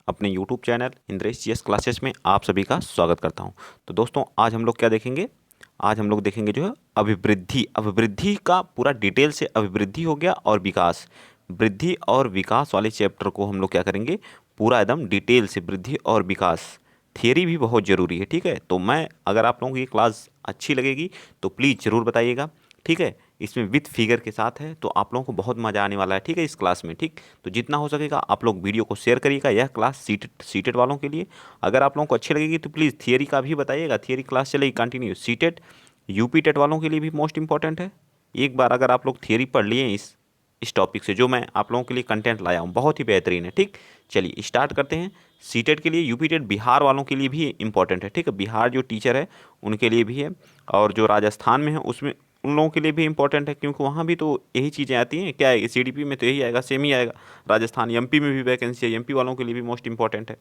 अपने YouTube channel Indresh GS classes में आप सभी का स्वागत करता हूं। तो दोस्तों आज हम लोग क्या देखेंगे? आज हम लोग देखेंगे जो है अभिवृद्धि। अभिवृद्धि का पूरा डिटेल से अभिवृद्धि हो गया और विकास। वृद्धि और विकास वाले चैप्टर को हम लोग क्या करेंगे? पूरा एकदम डिटेल से वृद्धि और विकास। थियरी भी बहुत ज़रूरी है, ठीक है। तो मैं अगर आप लोगों की क्लास अच्छी लगेगी तो प्लीज़ ज़रूर बताइएगा, ठीक है। इसमें विथ फिगर के साथ है तो आप लोगों को बहुत मज़ा आने वाला है, ठीक है, इस क्लास में, ठीक। तो जितना हो सकेगा आप लोग वीडियो को शेयर करिएगा। यह क्लास सीटेड वालों के लिए। अगर आप लोगों को अच्छी लगेगी तो प्लीज़ थियरी का भी बताइएगा। थियरी क्लास चलेगी कंटिन्यू। सीटेड यूपी टेट वालों के लिए भी मोस्ट इंपॉर्टेंट है। एक बार अगर आप लोग थियरी पढ़ लिए इस टॉपिक से, जो मैं आप लोगों के लिए कंटेंट लाया हूँ, बहुत ही बेहतरीन है, ठीक। चलिए स्टार्ट करते हैं। सीटेट के लिए, यूपी टेट बिहार वालों के लिए भी इंपॉर्टेंट है, ठीक है। बिहार जो टीचर है उनके लिए भी है, और जो राजस्थान में है उसमें उन लोगों के लिए भी इंपॉर्टेंट है, क्योंकि वहाँ भी तो यही चीज़ें आती हैं। क्या है, सीडीपी में तो यही आएगा, सेम ही आएगा। राजस्थान, एमपी में भी वैकेंसी है, एमपी वालों के लिए भी मोस्ट इंपॉर्टेंट है।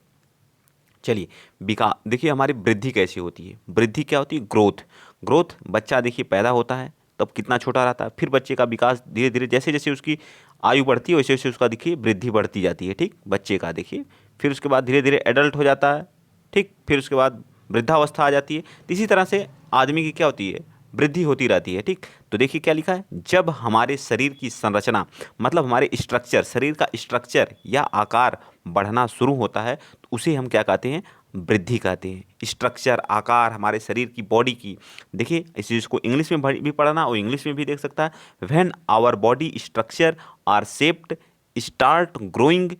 चलिए देखिए हमारी वृद्धि कैसी होती है। वृद्धि क्या होती है? ग्रोथ। ग्रोथ, बच्चा देखिए पैदा होता है तब कितना छोटा रहता है, फिर बच्चे का विकास धीरे धीरे जैसे जैसे उसकी आयु बढ़ती है वैसे वैसे उसका देखिए वृद्धि बढ़ती जाती है, ठीक, बच्चे का देखिए। फिर उसके बाद धीरे धीरे एडल्ट हो जाता है, ठीक। फिर उसके बाद वृद्धावस्था आ जाती है। तो इसी तरह से आदमी की क्या होती है? वृद्धि होती रहती है, ठीक। तो देखिए क्या लिखा है, जब हमारे शरीर की संरचना, मतलब हमारे स्ट्रक्चर, शरीर का स्ट्रक्चर या आकार बढ़ना शुरू होता है तो उसे हम क्या कहते हैं? वृद्धि कहते हैं। स्ट्रक्चर, आकार हमारे शरीर की, बॉडी की। देखिए इस चीज़ को इंग्लिश में भी पढ़ना और इंग्लिश में भी देख सकता है। When our body structure are shaped start growing,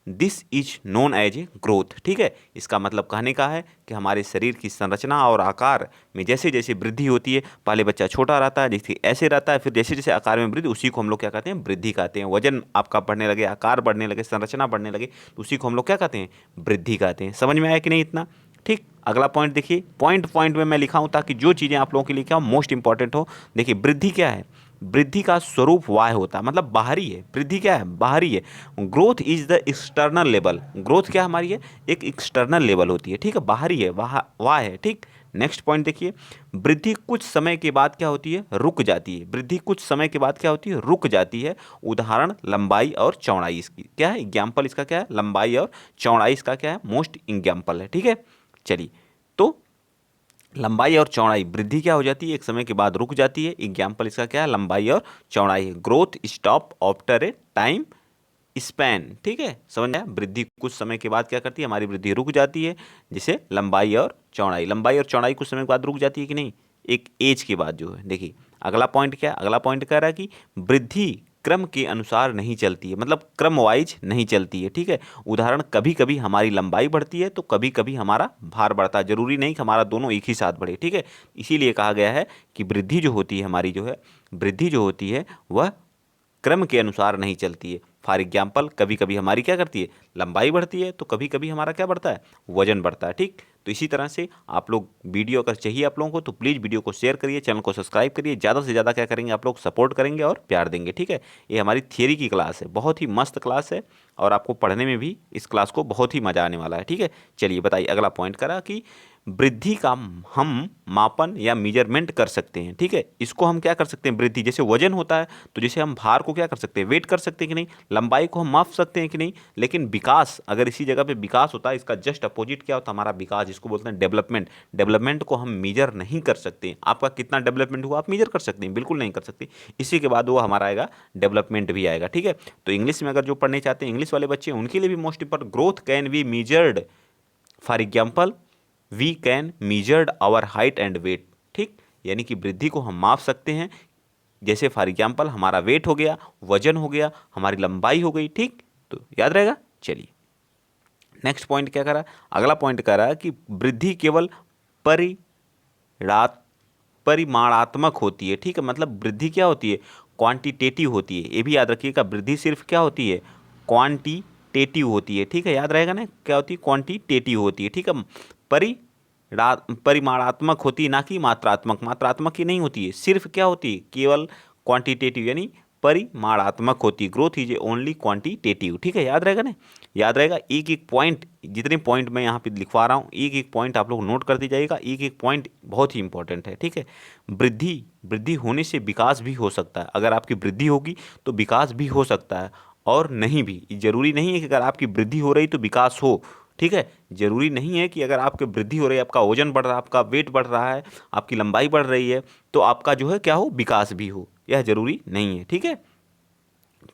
this is known as a growth, ठीक है। इसका मतलब कहने का है कि हमारे शरीर की संरचना और आकार में जैसे जैसे वृद्धि होती है, पहले बच्चा छोटा रहता है, जैसे ऐसे रहता है, फिर जैसे जैसे आकार में वृद्धि, उसी को हम लोग क्या कहते हैं? वृद्धि कहते हैं। वजन आपका बढ़ने लगे, आकार बढ़ने लगे, संरचना बढ़ने लगे, तो उसी को हम लोग क्या कहते हैं? वृद्धि कहते हैं। समझ में आया कि नहीं इतना? ठीक। अगला पॉइंट देखिए, पॉइंट पॉइंट में मैं लिखा हूँ ताकि जो चीज़ें आप लोगों के लिए क्या मोस्ट इंपॉर्टेंट हो। देखिए वृद्धि क्या है? वृद्धि का स्वरूप वाय होता है, मतलब बाहरी है। वृद्धि क्या है? बाहरी है। Growth is the external level. Growth क्या हमारी है? एक एक्सटर्नल लेवल होती है, ठीक है, बाहरी है, वाय है, ठीक। नेक्स्ट पॉइंट देखिए, वृद्धि कुछ समय के बाद क्या होती है? रुक जाती है। वृद्धि कुछ समय के बाद क्या होती है? रुक जाती है। उदाहरण लंबाई और चौड़ाई इसकी क्या है? एग्जाम्पल इसका क्या है? लंबाई और चौड़ाई इसका क्या है? मोस्ट एग्जाम्पल है, ठीक है। चलिए, तो लंबाई और चौड़ाई, वृद्धि क्या हो जाती है? एक समय के बाद रुक जाती है। एग्जाम्पल इसका क्या है? लंबाई और चौड़ाई है। Growth stop after a time span, ठीक है, समझ आया? वृद्धि कुछ समय के बाद क्या करती है? हमारी वृद्धि रुक जाती है, जैसे लंबाई और चौड़ाई। लंबाई और चौड़ाई कुछ समय के बाद रुक जाती है कि नहीं? एक एज के बाद जो है। देखिए अगला पॉइंट क्या है? अगला पॉइंट कह रहा है कि वृद्धि क्रम के अनुसार नहीं चलती है, मतलब क्रम वाइज नहीं चलती है, ठीक है। उदाहरण, कभी कभी हमारी लंबाई बढ़ती है तो कभी कभी हमारा भार बढ़ता है। जरूरी नहीं कि हमारा दोनों एक ही साथ बढ़े, ठीक है। इसीलिए कहा गया है कि वृद्धि जो होती है हमारी, जो है वृद्धि जो होती है वह क्रम के अनुसार नहीं चलती है। फॉर एग्जाम्पल, कभी कभी हमारी क्या करती है? लंबाई बढ़ती है तो कभी कभी हमारा क्या बढ़ता है? वजन बढ़ता है, ठीक। तो इसी तरह से आप लोग वीडियो अगर चाहिए आप लोगों को तो प्लीज़ वीडियो को शेयर करिए, चैनल को सब्सक्राइब करिए। ज़्यादा से ज़्यादा क्या करेंगे आप लोग? सपोर्ट करेंगे और प्यार देंगे, ठीक है। ये हमारी थियरी की क्लास है, बहुत ही मस्त क्लास है, और आपको पढ़ने में भी इस क्लास को बहुत ही मज़ा आने वाला है, ठीक है। चलिए बताइए, अगला पॉइंट करा कि वृद्धि का हम मापन या मेजरमेंट कर सकते हैं, ठीक है। इसको हम क्या कर सकते हैं? वृद्धि, जैसे वजन होता है तो जैसे हम भार को क्या कर सकते हैं? वेट कर सकते हैं कि नहीं? लंबाई को हम माप सकते हैं कि नहीं? लेकिन विकास, अगर इसी जगह पे विकास होता है, इसका जस्ट अपोजिट क्या होता है? हमारा विकास, जिसको बोलते हैं डेवलपमेंट। डेवलपमेंट को हम मेजर नहीं कर सकते। आपका कितना डेवलपमेंट हुआ आप मेजर कर सकते हैं? बिल्कुल नहीं कर सकते। इसी के बाद वो हमारा आएगा डेवलपमेंट भी आएगा, ठीक है। तो इंग्लिश में अगर जो पढ़ने चाहते हैं इंग्लिश वाले बच्चे, उनके लिए भी most important, growth can be measured. For example, we can measured our height and weight, ठीक। यानी कि वृद्धि को हम माप सकते हैं, जैसे फॉर एग्जाम्पल हमारा वेट हो गया, वजन हो गया, हमारी लंबाई हो गई, ठीक। तो याद रहेगा। चलिए नेक्स्ट पॉइंट क्या करा? अगला पॉइंट कह रहा है कि वृद्धि केवल परिणात परिमाणात्मक होती है, ठीक है। मतलब वृद्धि क्या होती है? क्वांटिटेटिव होती है। ये भी याद रखिएगा, वृद्धि सिर्फ क्या होती है? क्वांटिटेटिव होती है, ठीक है। याद रहेगा ना, क्या होती है? क्वांटिटेटिव होती है, ठीक है। परिमाणात्मक होती है, ना कि मात्रात्मक। मात्रात्मक ही नहीं होती है, सिर्फ क्या होती है? केवल क्वांटिटेटिव, यानी परिमाणात्मक होती है। ग्रोथ इज ओनली क्वांटिटेटिव, ठीक है। याद रहेगा ना, याद रहेगा। एक एक पॉइंट, जितने पॉइंट मैं यहाँ पे लिखवा रहा हूँ, एक एक पॉइंट आप लोग नोट करते जाइएगा। एक एक पॉइंट बहुत ही इंपॉर्टेंट है, ठीक है। वृद्धि, वृद्धि होने से विकास भी हो सकता है। अगर आपकी वृद्धि होगी तो विकास भी हो सकता है। और नहीं भी। जरूरी नहीं है कि अगर आपकी वृद्धि हो रही तो विकास हो, ठीक है। जरूरी नहीं है कि अगर आपकी वृद्धि हो रही है, आपका वजन बढ़ रहा है, आपका वेट बढ़ रहा है, आपकी लंबाई बढ़ रही है, तो आपका जो है क्या हो, विकास भी हो, यह जरूरी नहीं है, ठीक है।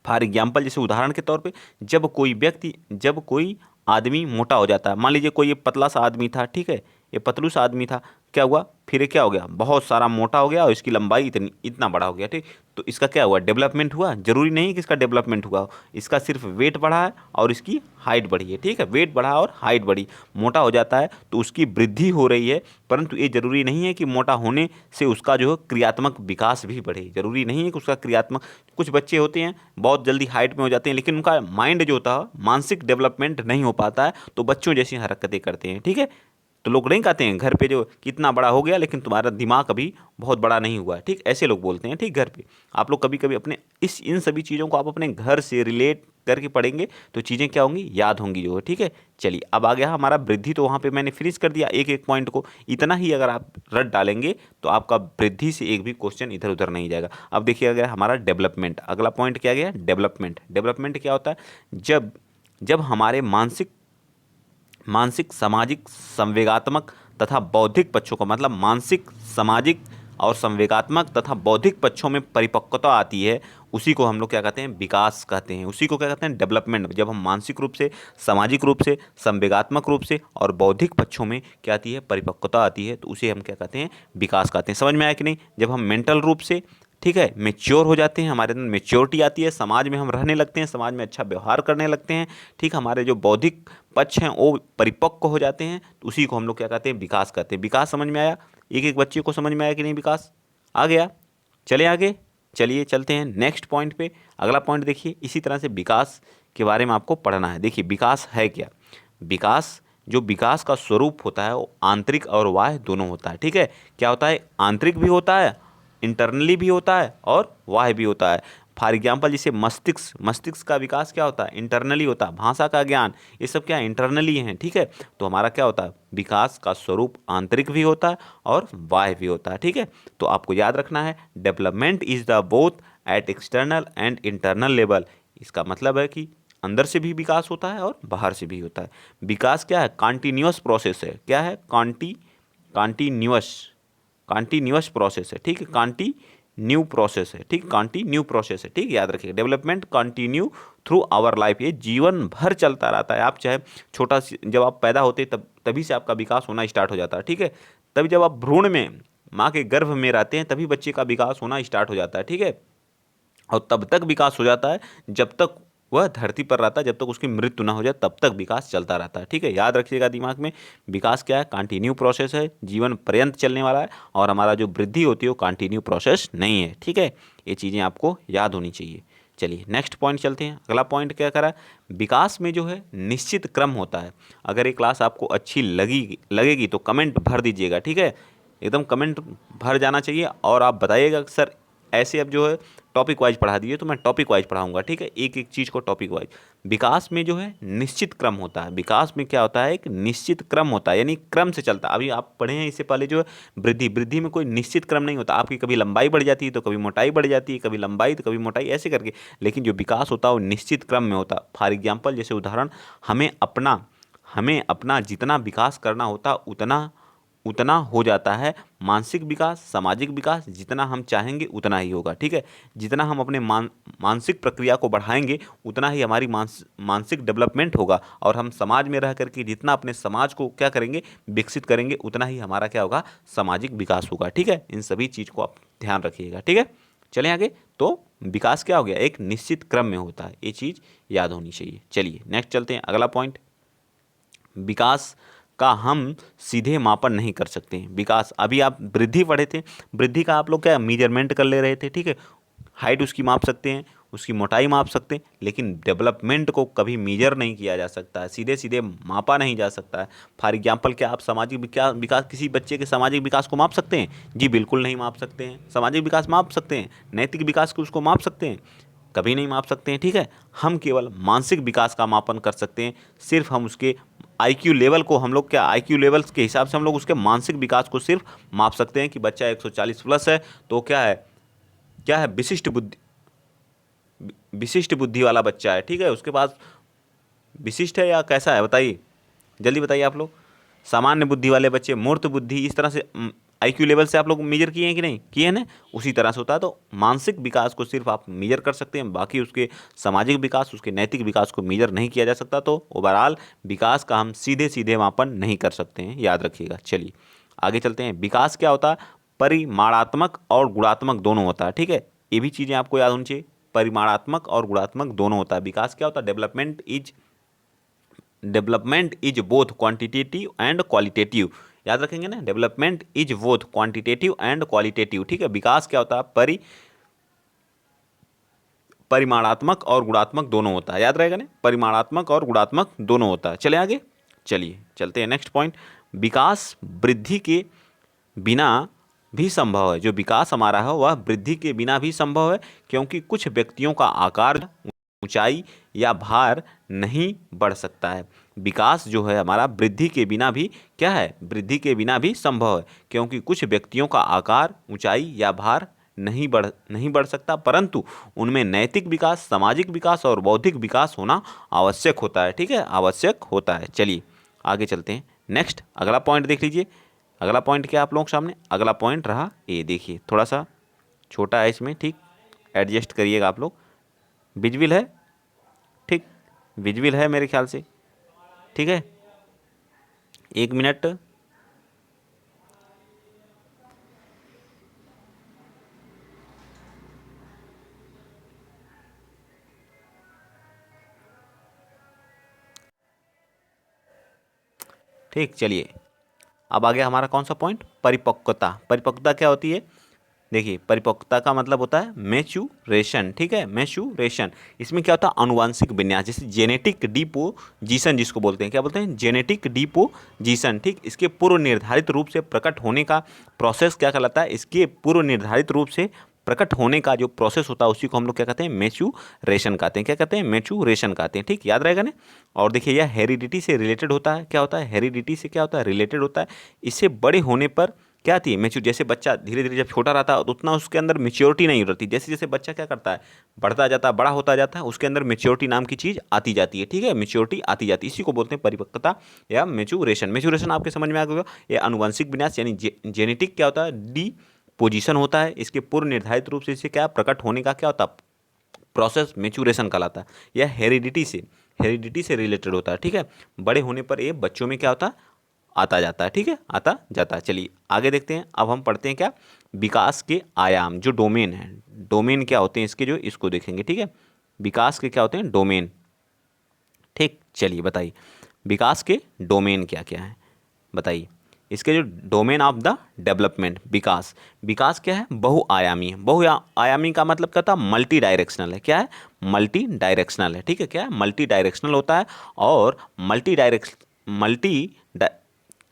फॉर एग्जाम्पल, जैसे उदाहरण के तौर पे, जब कोई आदमी मोटा हो जाता है, मान लीजिए कोई ये पतला सा आदमी था, ठीक है, ये पतलू सा आदमी था, क्या हुआ, फिर ये क्या हो गया, बहुत सारा मोटा हो गया और इसकी लंबाई इतना बड़ा हो गया, ठीक। तो इसका क्या हुआ, डेवलपमेंट हुआ। जरूरी नहीं कि इसका डेवलपमेंट हुआ हो, इसका सिर्फ वेट बढ़ा है और इसकी हाइट बढ़ी है, ठीक है, वेट बढ़ा और हाइट बढ़ी, मोटा हो जाता है तो उसकी वृद्धि हो रही है। परंतु ये जरूरी नहीं है कि मोटा होने से उसका जो है क्रियात्मक विकास भी बढ़े, जरूरी नहीं है कि उसका क्रियात्मक, कुछ बच्चे होते हैं बहुत जल्दी हाइट में हो जाते हैं, लेकिन उनका माइंड जो होता है, मानसिक डेवलपमेंट नहीं हो पाता है, तो बच्चों जैसी हरकतें करते हैं, ठीक है। तो लोग नहीं कहते हैं घर पे जो कितना बड़ा हो गया लेकिन तुम्हारा दिमाग अभी बहुत बड़ा नहीं हुआ है, ठीक, ऐसे लोग बोलते हैं, ठीक। घर पे आप लोग कभी कभी अपने इन सभी चीज़ों को आप अपने घर से रिलेट करके पढ़ेंगे तो चीज़ें क्या होंगी, याद होंगी जो है, ठीक है। चलिए अब आ गया हमारा वृद्धि, तो वहाँ पे मैंने फिनिश कर दिया एक एक पॉइंट को। इतना ही अगर आप रट डालेंगे तो आपका वृद्धि से एक भी क्वेश्चन इधर उधर नहीं जाएगा। अब देखिए अगर हमारा डेवलपमेंट, अगला पॉइंट क्या गया, डेवलपमेंट। डेवलपमेंट क्या होता है, जब जब हमारे मानसिक, सामाजिक, संवेगात्मक तथा बौद्धिक पक्षों को, मतलब मानसिक, सामाजिक और संवेगात्मक तथा बौद्धिक पक्षों में परिपक्वता आती है, उसी को हम लोग क्या कहते हैं, विकास कहते हैं, उसी को क्या कहते हैं, डेवलपमेंट। जब हम मानसिक रूप से, सामाजिक रूप से, संवेगात्मक रूप से और बौद्धिक पक्षों में क्या आती है, परिपक्वता आती है, तो उसे हम क्या कहते हैं, विकास कहते हैं। समझ में आया कि नहीं। जब हम मेंटल रूप से, ठीक है, मेच्योर हो जाते हैं, हमारे अंदर मेच्योरिटी आती है, समाज में हम रहने लगते हैं, समाज में अच्छा व्यवहार करने लगते हैं, ठीक, हमारे जो बौद्धिक पक्ष हैं वो परिपक्व हो जाते हैं, तो उसी को हम लोग क्या कहते हैं, विकास कहते हैं। विकास समझ में आया, एक एक बच्चे को समझ में आया कि नहीं, विकास आ गया। चले आगे, चलिए चलते हैं नेक्स्ट पॉइंट पे। अगला पॉइंट देखिए, इसी तरह से विकास के बारे में आपको पढ़ना है। देखिए विकास है क्या, विकास का स्वरूप होता है वो आंतरिक और बाह्य दोनों होता है, ठीक है। क्या होता है, आंतरिक भी होता है, इंटरनली भी होता है और बाह्य भी होता है। फॉर एग्जाम्पल जैसे मस्तिष्क का विकास क्या होता है, इंटरनली होता है। भाषा का ज्ञान, ये सब क्या इंटरनली हैं, ठीक है। तो हमारा क्या होता है, विकास का स्वरूप आंतरिक भी होता है और बाह्य भी होता है, ठीक है। तो आपको याद रखना है, development is the both at external and internal level. इसका मतलब है कि अंदर से भी विकास होता है और बाहर से भी होता है। विकास क्या है, कॉन्टिन्यूअस प्रोसेस है। क्या है, कॉन्टिन्यूअस प्रोसेस है, ठीक है, कॉन्टिन्यू प्रोसेस है, ठीक, कॉन्टिन्यू प्रोसेस है, ठीक, याद रखिएगा। Development continue through our life, ये जीवन भर चलता रहता है। आप चाहे जब आप पैदा होते तभी से आपका विकास होना स्टार्ट हो जाता है, ठीक है। तभी जब आप भ्रूण में, माँ के गर्भ में रहते हैं, तभी बच्चे का विकास होना स्टार्ट हो जाता है, ठीक है। और तब तक विकास हो जाता है जब तक वह धरती पर रहता है, जब तक उसकी मृत्यु ना हो जाए तब तक विकास चलता रहता है, ठीक है। याद रखिएगा दिमाग में, विकास क्या है, कंटिन्यू प्रोसेस है, जीवन पर्यंत चलने वाला है। और हमारा जो वृद्धि होती है वो कंटिन्यू प्रोसेस नहीं है, ठीक है। ये चीज़ें आपको याद होनी चाहिए। चलिए नेक्स्ट पॉइंट चलते हैं। अगला पॉइंट क्या करा, विकास में जो है निश्चित क्रम होता है। अगर ये क्लास आपको अच्छी लगेगी तो कमेंट भर दीजिएगा, ठीक है, एकदम कमेंट भर जाना चाहिए। और आप बताइएगा कि सर ऐसे अब जो है टॉपिक वाइज पढ़ा दिए, तो मैं टॉपिक वाइज पढ़ाऊंगा, ठीक है, एक एक चीज़ को टॉपिक वाइज। विकास में जो है निश्चित क्रम होता है। विकास में क्या होता है, एक निश्चित क्रम होता है, यानी क्रम से चलता है। अभी आप पढ़े हैं इससे पहले जो है वृद्धि में कोई निश्चित क्रम नहीं होता। आपकी कभी लंबाई बढ़ जाती है तो कभी मोटाई बढ़ जाती है, कभी लंबाई तो कभी मोटाई, ऐसे करके। लेकिन जो विकास होता है वो निश्चित क्रम में होता है। फॉर एग्जाम्पल जैसे उदाहरण, हमें अपना जितना विकास करना होता उतना हो जाता है। मानसिक विकास, सामाजिक विकास जितना हम चाहेंगे उतना ही होगा, ठीक है। जितना हम अपने मानसिक प्रक्रिया को बढ़ाएंगे उतना ही हमारी मानसिक डेवलपमेंट होगा। और हम समाज में रह करके जितना अपने समाज को क्या करेंगे, विकसित करेंगे, उतना ही हमारा क्या होगा, सामाजिक विकास होगा, ठीक है। इन सभी चीज़ को आप ध्यान रखिएगा, ठीक है। चलें आगे। तो विकास क्या हो गया, एक निश्चित क्रम में होता है, ये चीज़ याद होनी चाहिए। चलिए नेक्स्ट चलते हैं। अगला पॉइंट, विकास का हम सीधे मापन नहीं कर सकते हैं। विकास, अभी आप वृद्धि पढ़े थे, वृद्धि का आप लोग क्या मेजरमेंट कर ले रहे थे, ठीक है। हाइट उसकी माप सकते हैं, उसकी मोटाई माप सकते हैं, लेकिन डेवलपमेंट को कभी मेजर नहीं किया जा सकता है, सीधे सीधे मापा नहीं जा सकता है। फॉर एग्जाम्पल, क्या आप सामाजिक विकास किसी बच्चे के सामाजिक विकास को माप सकते हैं? जी बिल्कुल नहीं माप सकते हैं। सामाजिक विकास माप सकते हैं, नैतिक विकास को उसको माप सकते हैं? कभी नहीं माप सकते हैं, ठीक है। हम केवल मानसिक विकास का मापन कर सकते हैं। सिर्फ हम उसके आईक्यू लेवल को, हम लोग क्या आईक्यू लेवल्स के हिसाब से हम लोग उसके मानसिक विकास को सिर्फ माप सकते हैं कि बच्चा 140 प्लस है तो क्या है विशिष्ट बुद्धि, विशिष्ट बुद्धि वाला बच्चा है, ठीक है, उसके पास विशिष्ट है या कैसा है बताइए, जल्दी बताइए आप लोग। सामान्य बुद्धि वाले बच्चे, मूर्त बुद्धि, इस तरह से आईक्यू लेवल से आप लोग मेजर किए हैं कि नहीं किए हैं ना, उसी तरह से होता है। तो मानसिक विकास को सिर्फ आप मेजर कर सकते हैं, बाकी उसके सामाजिक विकास, उसके नैतिक विकास को मेजर नहीं किया जा सकता। तो ओवरऑल विकास का हम सीधे सीधे मापन नहीं कर सकते हैं, याद रखिएगा। चलिए आगे चलते हैं। विकास क्या होता है? परिमाणात्मक और गुणात्मक दोनों होता है, ठीक है, ये भी चीज़ें आपको याद होनी चाहिए। परिमाणात्मक और गुणात्मक दोनों होता है। विकास क्या होता है? Development is both quantitative and qualitative, याद रखेंगे ना, development is both quantitative and qualitative, ठीक है। विकास क्या होता है? परिमाणात्मक और गुणात्मक दोनों होता है, याद रहेगा ना, परिमाणात्मक और गुणात्मक दोनों होता है। चले आगे, चलिए चलते हैं नेक्स्ट पॉइंट। विकास वृद्धि के बिना भी संभव है। जो विकास हमारा है वह वृद्धि के बिना भी संभव है, क्योंकि कुछ व्यक्तियों का आकार, ऊंचाई या भार नहीं बढ़ सकता है। विकास जो है हमारा वृद्धि के बिना भी क्या है? वृद्धि के बिना भी संभव है, क्योंकि कुछ व्यक्तियों का आकार, ऊंचाई या भार नहीं बढ़ सकता, परंतु उनमें नैतिक विकास, सामाजिक विकास और बौद्धिक विकास होना आवश्यक होता है, ठीक है, आवश्यक होता है। चलिए आगे चलते हैं। नेक्स्ट अगला पॉइंट देख लीजिए। अगला पॉइंट क्या आप लोगों के सामने? अगला पॉइंट रहा ए, देखिए थोड़ा सा छोटा है इसमें, ठीक, एडजस्ट करिएगा आप लोग। विजुअल है, ठीक, विजुअल है मेरे ख्याल से, ठीक है, एक मिनट। ठीक, चलिए अब आ गया हमारा कौन सा पॉइंट? परिपक्वता। परिपक्वता क्या होती है? देखिए परिपक्वता का मतलब होता है मैच्योरेशन, ठीक है, मैच्योरेशन। इसमें क्या होता है? आनुवांशिक विन्यास, जैसे जेनेटिक डिपोजिशन जिसको बोलते हैं, क्या बोलते हैं? जेनेटिक डिपोजिशन, ठीक। इसके पूर्व निर्धारित रूप से प्रकट होने का प्रोसेस क्या कहलाता है? इसके पूर्व निर्धारित रूप से प्रकट होने का जो प्रोसेस होता है उसी को हम लोग क्या कहते हैं? मैच्योरेशन कहते हैं। क्या कहते हैं? मैच्योरेशन कहते हैं, ठीक, याद रहेगा ना। और देखिए यह हेरिडिटी से रिलेटेड होता है। क्या होता है? हेरिडिटी से क्या होता है? रिलेटेड होता है। इससे बड़े होने पर क्या आती है? मैच्योर। जैसे बच्चा धीरे धीरे जब छोटा रहता है तो उतना उसके अंदर मेच्योरिटी नहीं रहती, जैसे जैसे बच्चा क्या करता है? बढ़ता जाता है, बड़ा होता जाता है, उसके अंदर मेच्योरिटी नाम की चीज़ आती जाती है, ठीक है, मेच्योरिटी आती जाती है। इसी को बोलते हैं परिपक्वता या मैच्योरेशन। मैच्योरेशन आपके समझ में आ गया। ये आनुवंशिक विन्यास यानी जेनेटिक क्या होता है? डी पोजीशन होता है। इसके पूर्व निर्धारित रूप से इसे क्या प्रकट होने का क्या होता है? प्रोसेस मैच्योरेशन कहलाता है। यह हेरिडिटी से रिलेटेड होता है, ठीक है। बड़े होने पर ये बच्चों में क्या होता है? आता जाता है, ठीक है, आता जाता है। चलिए आगे देखते हैं। अब हम पढ़ते हैं क्या? विकास के आयाम, जो डोमेन है, डोमेन क्या होते हैं इसके, जो इसको देखेंगे, ठीक है। विकास के क्या होते हैं? डोमेन, ठीक। चलिए बताइए विकास के डोमेन क्या क्या है, बताइए। इसके जो डोमेन ऑफ द डेवलपमेंट, विकास, विकास क्या है? बहुआयामी है। बहुआयामी का मतलब क्या होता है? मल्टी डायरेक्शनल है। क्या है? मल्टी डायरेक्शनल है, ठीक है। क्या है? मल्टी डायरेक्शनल होता है। और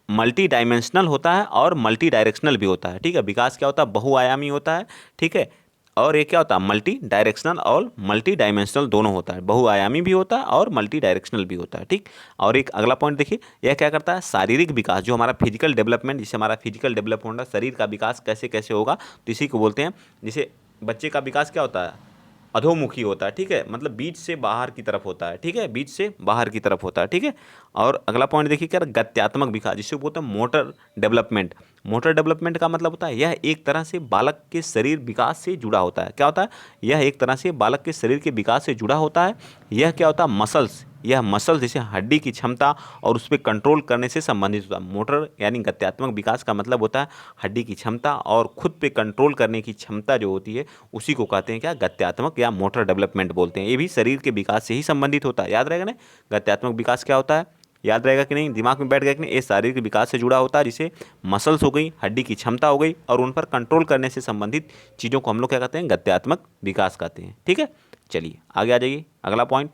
मल्टी डायमेंशनल होता है और मल्टी डायरेक्शनल भी होता है, ठीक है। विकास क्या होता है? बहुआयामी होता है, ठीक है। और ये क्या होता है? मल्टी डायरेक्शनल और मल्टी डायमेंशनल दोनों होता है। बहुआयामी भी होता है और मल्टी डायरेक्शनल भी होता है, ठीक। और एक अगला पॉइंट देखिए, यह क्या करता है? शारीरिक विकास, जो हमारा फिजिकल डेवलपमेंट, जिससे हमारा फिजिकल डेवलपमेंट, शरीर का विकास कैसे कैसे होगा, तो इसी को बोलते हैं। जैसे बच्चे का विकास क्या होता है? अधोमुखी होता है, ठीक है, मतलब बीच से बाहर की तरफ होता है, ठीक है, बीच से बाहर की तरफ होता है, ठीक है। और अगला पॉइंट देखिए क्या? गत्यात्मक विकास, जिसको बोलते हैं मोटर डेवलपमेंट। मोटर डेवलपमेंट का मतलब होता है यह एक तरह से बालक के शरीर विकास से जुड़ा होता है। क्या होता है? यह एक तरह से बालक के शरीर के विकास से जुड़ा होता है। यह क्या होता है? मसल्स, यह मसल जैसे हड्डी की क्षमता और उस पर कंट्रोल करने से संबंधित होता है। मोटर यानी गत्यात्मक विकास का मतलब होता है हड्डी की क्षमता और खुद पे कंट्रोल करने की क्षमता जो होती है, उसी को कहते हैं क्या? गत्यात्मक या मोटर डेवलपमेंट बोलते हैं। ये भी शरीर के विकास से ही संबंधित होता है, याद रहेगा ना। गत्यात्मक विकास क्या होता है? याद रहेगा कि नहीं? दिमाग में बैठ गया कि नहीं? ये शारीरिक विकास से जुड़ा होता है, जिसे मसल्स हो गई, हड्डी की क्षमता हो गई, और उन पर कंट्रोल करने से संबंधित चीज़ों को हम लोग क्या कहते हैं? गत्यात्मक विकास कहते हैं, ठीक है। चलिए आगे आ जाइए, अगला पॉइंट।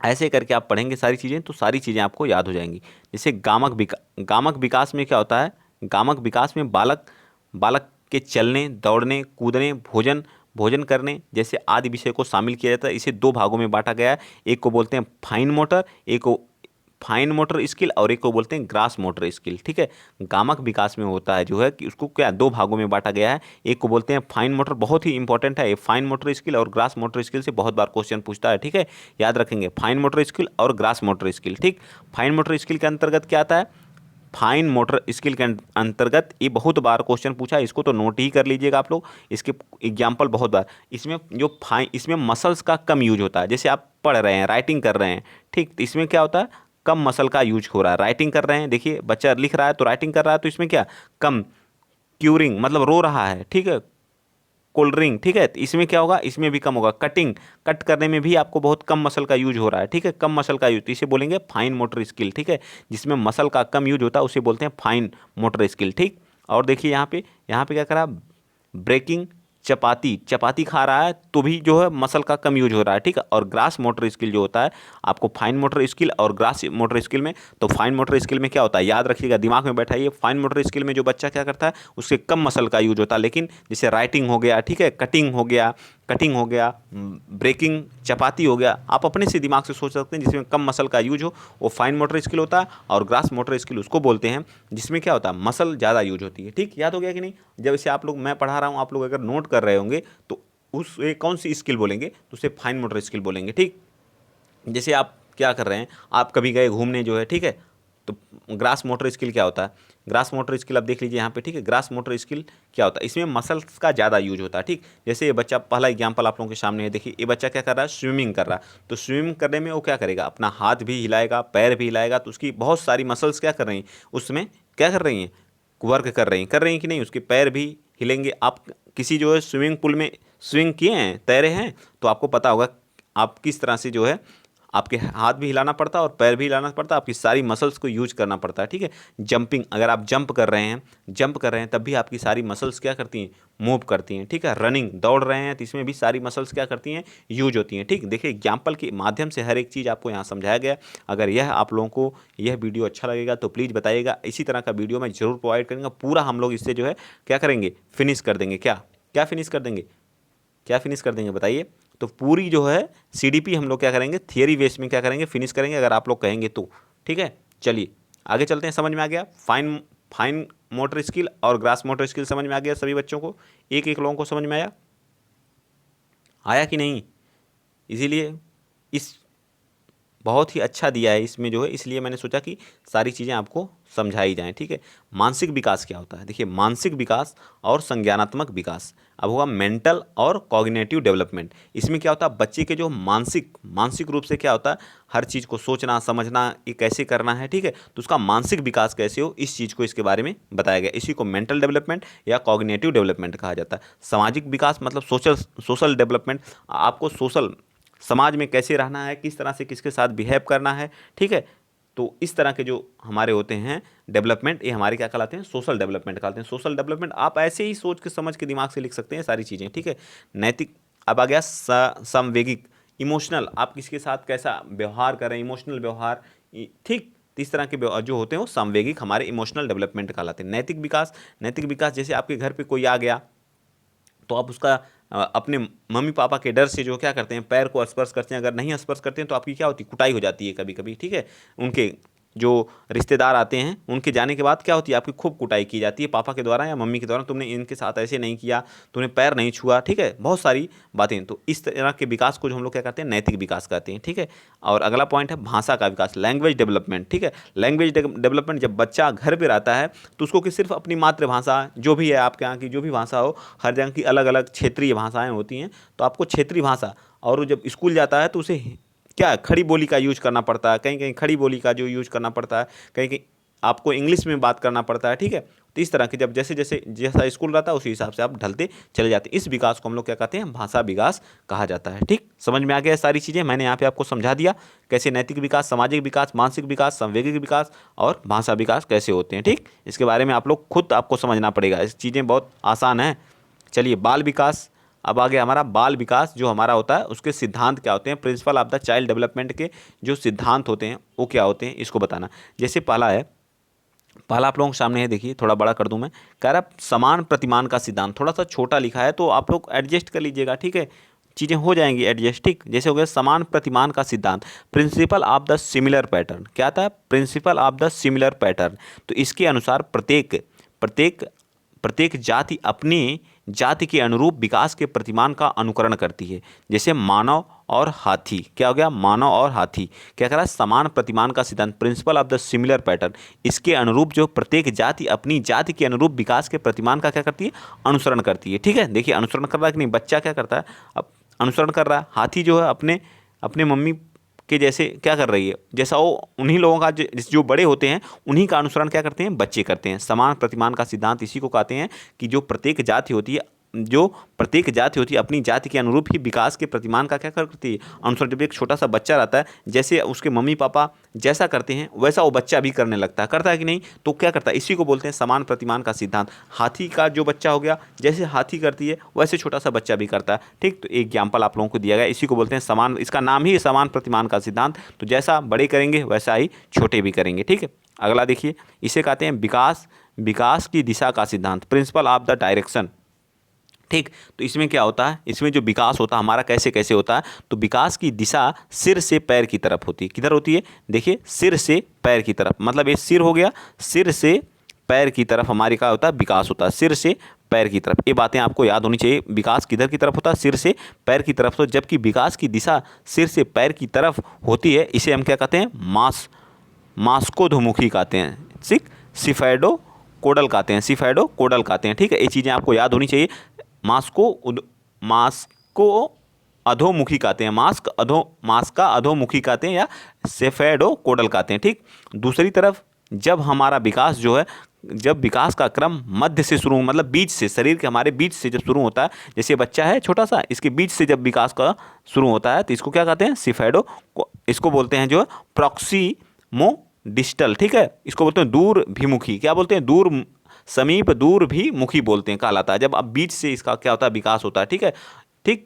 ऐसे करके आप पढ़ेंगे सारी चीज़ें तो सारी चीज़ें आपको याद हो जाएंगी। जैसे गामक विकास में क्या होता है? गामक विकास में बालक बालक के चलने, दौड़ने, कूदने, भोजन करने जैसे आदि विषय को शामिल किया जाता है। इसे दो भागों में बांटा गया है। एक को बोलते हैं फाइन मोटर, एक को फाइन मोटर स्किल और एक को बोलते हैं ग्रास मोटर स्किल। ठीक है, गामक विकास में होता है जो है कि उसको क्या दो भागों में बांटा गया है। एक को बोलते हैं फाइन मोटर, बहुत ही इंपॉर्टेंट है ये फाइन मोटर स्किल, और ग्रास मोटर स्किल से बहुत बार क्वेश्चन पूछता है। ठीक है, याद रखेंगे फाइन मोटर स्किल और ग्रास मोटर स्किल। ठीक, फाइन मोटर स्किल के अंतर्गत क्या आता है, फाइन मोटर स्किल के अंतर्गत ये बहुत बार क्वेश्चन पूछा है, इसको तो नोट ही कर लीजिएगा आप लोग, इसके एग्जाम्पल बहुत बार। इसमें जो फाइन, इसमें मसल्स का कम यूज होता है, जैसे आप पढ़ रहे हैं, राइटिंग कर रहे हैं, ठीक, तो इसमें क्या होता है, कम मसल का यूज हो रहा है। राइटिंग कर रहे हैं, देखिए बच्चा लिख रहा है तो राइटिंग कर रहा है, तो इसमें क्या कम, क्यूरिंग मतलब रो रहा है, ठीक है, कोल्ड ड्रिंक, ठीक है, तो इसमें क्या होगा, इसमें भी कम होगा। कटिंग, कट करने में भी आपको बहुत कम मसल का यूज हो रहा है। ठीक है, कम मसल का यूज, तो इसे बोलेंगे फाइन मोटर स्किल। ठीक है, जिसमें मसल का कम यूज होता है उसे बोलते हैं फाइन मोटर स्किल। ठीक, और देखिए यहाँ पे क्या करा, ब्रेकिंग, चपाती, चपाती खा रहा है तो भी जो है मसल का कम यूज हो रहा है। ठीक है, और ग्रास मोटर स्किल जो होता है आपको फाइन मोटर स्किल और ग्रास मोटर स्किल में, तो फाइन मोटर स्किल में क्या होता है, याद रखिएगा, दिमाग में बैठाइए, फाइन मोटर स्किल में जो बच्चा क्या करता है उससे कम मसल का यूज होता है, लेकिन जैसे राइटिंग हो गया, ठीक है, कटिंग हो गया, ब्रेकिंग, चपाती हो गया, आप अपने से दिमाग से सोच सकते हैं जिसमें कम मसल का यूज हो, वो फाइन मोटर स्किल होता है। और ग्रास मोटर स्किल उसको बोलते हैं जिसमें क्या होता है, मसल ज़्यादा यूज होती है। ठीक, याद हो गया कि नहीं, जब इसे आप लोग, मैं पढ़ा रहा हूँ, आप लोग अगर नोट कर रहे होंगे तो उस कौन सी स्किल बोलेंगे, तो उसे फाइन मोटर स्किल बोलेंगे। ठीक, जैसे आप क्या कर रहे हैं, आप कभी गए घूमने जो है, ठीक है, तो ग्रास मोटर स्किल क्या होता है, ग्रास मोटर स्किल आप देख लीजिए यहाँ पे। ठीक है, ग्रास मोटर स्किल क्या होता है, इसमें मसल्स का ज़्यादा यूज होता है। ठीक, जैसे ये बच्चा, पहला एग्जांपल आप लोगों के सामने है, देखिए ये बच्चा क्या कर रहा है, स्विमिंग कर रहा है, तो स्विमिंग करने में वो क्या करेगा, अपना हाथ भी हिलाएगा, पैर भी हिलाएगा, तो उसकी बहुत सारी मसल्स क्या कर रही हैं, उसमें क्या कर रही हैं, वर्क कर रही हैं कि नहीं, उसके पैर भी हिलेंगे। आप किसी जो है स्विमिंग पूल में स्विंग किए हैं, तैरे हैं, तो आपको पता होगा आप किस तरह से जो है आपके हाथ भी हिलाना पड़ता है और पैर भी हिलाना पड़ता है, आपकी सारी मसल्स को यूज करना पड़ता है। ठीक है, जंपिंग, अगर आप जंप कर रहे हैं तब भी आपकी सारी मसल्स क्या करती हैं, मूव करती हैं। ठीक है, रनिंग, दौड़ रहे हैं तो इसमें भी सारी मसल्स क्या करती हैं, यूज होती हैं। ठीक, देखिए एग्जाम्पल के माध्यम से हर एक चीज़ आपको यहाँ समझाया गया। अगर यह आप लोगों को यह वीडियो अच्छा लगेगा तो प्लीज़ बताइएगा, इसी तरह का वीडियो मैं जरूर प्रोवाइड करूँगा, पूरा हम लोग इससे जो है क्या करेंगे, फिनिश कर देंगे। क्या फिनिश कर देंगे, क्या फिनिश कर देंगे बताइए, तो पूरी जो है सीडीपी हम लोग क्या करेंगे, थियरी बेस में क्या करेंगे, फिनिश करेंगे, अगर आप लोग कहेंगे तो। ठीक है, चलिए आगे चलते हैं। समझ में आ गया, फाइन मोटर स्किल और ग्रास मोटर स्किल समझ में आ गया सभी बच्चों को, एक एक लोगों को समझ में आया कि नहीं, इसीलिए इस बहुत ही अच्छा दिया है इसमें जो है, इसलिए मैंने सोचा कि सारी चीज़ें आपको समझाई जाएं। ठीक है, मानसिक विकास क्या होता है, देखिए मानसिक विकास और संज्ञानात्मक विकास, अब होगा मेंटल और कॉग्निटिव डेवलपमेंट। इसमें क्या होता है, बच्चे के जो मानसिक रूप से क्या होता है, हर चीज़ को सोचना समझना, ये कैसे करना है, ठीक है, तो उसका मानसिक विकास कैसे हो, इस चीज़ को, इसके बारे में बताया गया। इसी को मेंटल डेवलपमेंट या कॉग्निटिव डेवलपमेंट कहा जाता है। सामाजिक विकास मतलब सोशल डेवलपमेंट, आपको समाज में कैसे रहना है, किस तरह से किसके साथ बिहेव करना है, ठीक है, तो इस तरह के जो हमारे होते हैं डेवलपमेंट, ये हमारे क्या कहलाते हैं, सोशल डेवलपमेंट कहलाते हैं। सोशल डेवलपमेंट आप ऐसे ही सोच के समझ के दिमाग से लिख सकते हैं सारी चीज़ें। ठीक है, नैतिक, अब आ गया संवेगिक, इमोशनल, आप किसके साथ कैसा व्यवहार कर रहे हैं, इमोशनल व्यवहार, ठीक, तो इस तरह के जो होते हैं वो संवेगिक हमारे इमोशनल डेवलपमेंट कहलाते हैं। नैतिक विकास जैसे आपके घर पे कोई आ गया तो आप उसका अपने मम्मी पापा के डर से जो क्या करते हैं, पैर को स्पर्श करते हैं, अगर नहीं स्पर्श करते हैं तो आपकी क्या होती है, कुटाई हो जाती है कभी कभी। ठीक है, उनके जो रिश्तेदार आते हैं उनके जाने के बाद क्या होती है, आपकी खूब कुटाई की जाती है पापा के द्वारा या मम्मी के द्वारा, तुमने इनके साथ ऐसे नहीं किया, तुमने पैर नहीं छुआ, ठीक है, बहुत सारी बातें। तो इस तरह के विकास को जो हम लोग क्या कहते हैं, नैतिक विकास कहते हैं। ठीक है, और अगला पॉइंट है भाषा का विकास, लैंग्वेज डेवलपमेंट। ठीक है, लैंग्वेज डेवलपमेंट, जब बच्चा घर पर रहता है तो उसको कि सिर्फ अपनी मातृभाषा जो भी है, आपके यहाँ की जो भी भाषा हो, हर जगह की अलग अलग क्षेत्रीय भाषाएँ होती हैं, तो आपको क्षेत्रीय भाषा, और जब स्कूल जाता है तो उसे क्या खड़ी बोली का यूज करना पड़ता है, कहीं कहीं खड़ी बोली का जो यूज करना पड़ता है, कहीं कहीं आपको इंग्लिश में बात करना पड़ता है। ठीक है, तो इस तरह के जब जैसा स्कूल रहता है उसी हिसाब से आप ढलते चले जाते हैं। इस विकास को हम लोग क्या कहते हैं, भाषा विकास कहा जाता है। ठीक, समझ में आ गया सारी चीज़ें, मैंने यहाँ पे आपको समझा दिया कैसे नैतिक विकास, सामाजिक विकास, मानसिक विकास, संवेगिक विकास और भाषा विकास कैसे होते हैं। ठीक, इसके बारे में आप लोग खुद आपको समझना पड़ेगा, इस चीज़ें बहुत आसान हैं। चलिए, बाल विकास, अब आगे हमारा बाल विकास जो हमारा होता है उसके सिद्धांत क्या होते हैं, principal of the child development के जो सिद्धांत होते हैं वो क्या होते हैं, इसको बताना। जैसे पहला आप लोगों के सामने है, देखिए थोड़ा बड़ा कर दूं मैं, कह रहा समान प्रतिमान का सिद्धांत, थोड़ा सा छोटा लिखा है तो आप लोग एडजस्ट कर लीजिएगा। ठीक है, चीज़ें हो जाएंगी एडजस्ट। ठीक, जैसे हो गया समान प्रतिमान का सिद्धांत, principal of the similar pattern. क्या आता है? Principal of the similar pattern. तो इसके अनुसार प्रत्येक प्रत्येक प्रत्येक जाति अपनी जाति के अनुरूप विकास के प्रतिमान का अनुकरण करती है। जैसे मानव और हाथी, क्या हो गया? मानव और हाथी क्या कर रहा है? समान प्रतिमान का सिद्धांत, principal of the similar pattern. इसके अनुरूप जो प्रत्येक जाति अपनी जाति के अनुरूप विकास के प्रतिमान का क्या करती है? अनुसरण करती है। ठीक है, देखिए अनुसरण कर रहा है कि नहीं? बच्चा क्या करता है? अब अनुसरण कर रहा है। हाथी जो है अपने अपने मम्मी के जैसे क्या कर रही है? जैसा वो उन्हीं लोगों का जो बड़े होते हैं उन्हीं का अनुसरण क्या करते हैं? बच्चे करते हैं। समान प्रतिमान का सिद्धांत इसी को कहते हैं कि जो प्रत्येक जाति होती है अपनी जाति के अनुरूप ही विकास के प्रतिमान का क्या करती है? अनुसरण। जब एक छोटा सा बच्चा रहता है, जैसे उसके मम्मी पापा जैसा करते हैं वैसा वो बच्चा भी करने लगता है, करता है कि नहीं? तो क्या करता है? इसी को बोलते हैं समान प्रतिमान का सिद्धांत। हाथी का जो बच्चा हो गया, जैसे हाथी करती है वैसे छोटा सा बच्चा भी करता है। ठीक, तो एक एग्जाम्पल आप लोगों को दिया गया, इसी को बोलते हैं समान, इसका नाम ही समान प्रतिमान का सिद्धांत। तो जैसा बड़े करेंगे वैसा ही छोटे भी करेंगे। ठीक है, अगला देखिए, इसे कहते हैं विकास की दिशा का सिद्धांत, प्रिंसिपल ऑफ द डायरेक्शन। ठीक, तो इसमें क्या होता है? इसमें जो विकास होता है हमारा कैसे कैसे होता है? तो विकास की दिशा सिर से पैर की तरफ होती है। किधर होती है? देखिए, सिर से पैर की तरफ, मतलब ये सिर हो गया, सिर से पैर की तरफ हमारी क्या होता है? विकास होता है सिर से पैर की तरफ। ये बातें आपको याद होनी चाहिए। विकास किधर की तरफ होता है? सिर से पैर की तरफ। तो जबकि विकास की दिशा सिर से पैर की तरफ होती है, इसे हम क्या कहते हैं? मास्कोधमुखी कहते हैं। सिफेडो कोडल कहते हैं, सिफेडो कोडल कहते हैं। ठीक है, ये चीज़ें आपको याद होनी चाहिए। मास्को अधोमुखी कहते हैं, मास्का अधोमुखी कहते हैं, या सेफेडो कोडल कहते हैं। ठीक, दूसरी तरफ जब हमारा विकास जो है, जब विकास का क्रम मध्य से शुरू, मतलब बीच से, शरीर के हमारे बीच से जब शुरू होता है, जैसे बच्चा है छोटा सा, इसके बीच से जब विकास का शुरू होता है तो इसको क्या कहते हैं? सिफेडो। इसको बोलते हैं जो है प्रॉक्सिमो डिस्टल। ठीक है, इसको बोलते हैं दूर भिमुखी। क्या बोलते हैं? दूर समीप, दूर भी मुखी बोलते हैं, कहलाता है। जब अब बीच से इसका क्या होता है? विकास होता है। ठीक है, ठीक,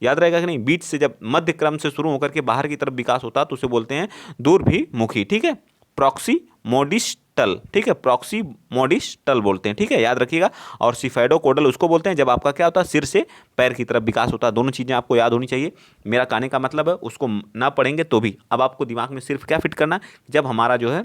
याद रहेगा कि नहीं? बीच से जब मध्य क्रम से शुरू होकर के बाहर की तरफ विकास होता है तो उसे बोलते हैं दूर भी मुखी। ठीक है, प्रॉक्सीमोडिस्टल। ठीक है, प्रॉक्सीमोडिस्टल बोलते हैं। ठीक है, याद रखिएगा। और सिफेडो कोडल उसको बोलते हैं जब आपका क्या होता है? सिर से पैर की तरफ विकास होता है। दोनों चीज़ें आपको याद होनी चाहिए। मेरा कहने का मतलब है उसको ना पढ़ेंगे तो भी अब आपको दिमाग में सिर्फ क्या फिट करना, जब हमारा जो है